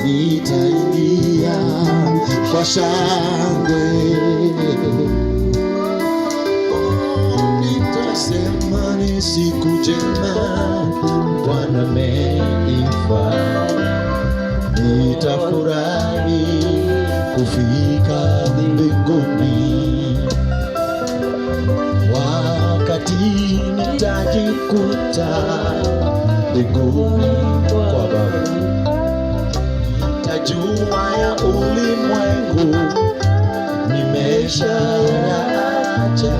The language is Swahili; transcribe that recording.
nitaingia kwa shangwe. Nitasema ni siku njema Bwana amenifanya. Nitafurahi kufika mbinguni, wakati nitajikuta mbinguni kwa Baba. Nitajua ya ulimwengu nimeshayaacha.